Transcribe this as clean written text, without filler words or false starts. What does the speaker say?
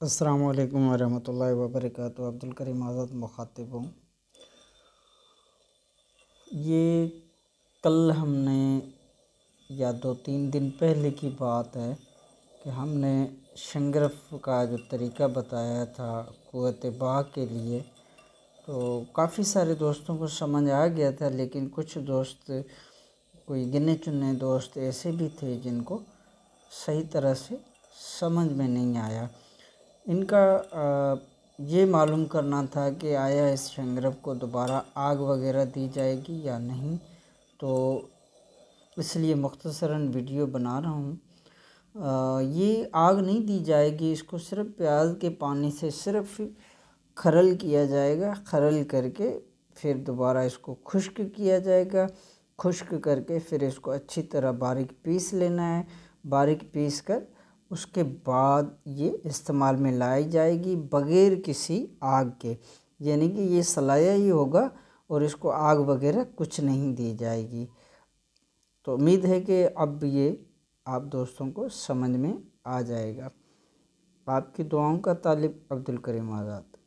अस्सलामु अलैकुम वरहमतुल्लाहि वबरकातुहू। अब्दुल करीम आज़ाद मुखातिब हूँ। ये कल हमने या 2-3 दिन पहले की बात है कि हमने शंगरफ का जो तरीक़ा बताया था क़ुव्वत बाह के लिए, तो काफ़ी सारे दोस्तों को समझ आ गया था, लेकिन कुछ दोस्त, कोई गिने चुने दोस्त ऐसे भी थे जिनको सही तरह से समझ में नहीं आया। इनका ये मालूम करना था कि आया इस शंगरफ को दोबारा आग वगैरह दी जाएगी या नहीं, तो इसलिए मुख्तसरन वीडियो बना रहा हूँ। ये आग नहीं दी जाएगी, इसको सिर्फ़ प्याज के पानी से सिर्फ़ खरल किया जाएगा। खरल करके फिर दोबारा इसको खुश्क किया जाएगा। खुश्क करके फिर इसको अच्छी तरह बारीक पीस लेना है। बारीक पीस कर उसके बाद ये इस्तेमाल में लाई जाएगी बग़ैर किसी आग के, यानी कि ये सलाया ही होगा और इसको आग वगैरह कुछ नहीं दी जाएगी। तो उम्मीद है कि अब ये आप दोस्तों को समझ में आ जाएगा। आपकी दुआओं का तालिब, अब्दुल करीम आज़ाद।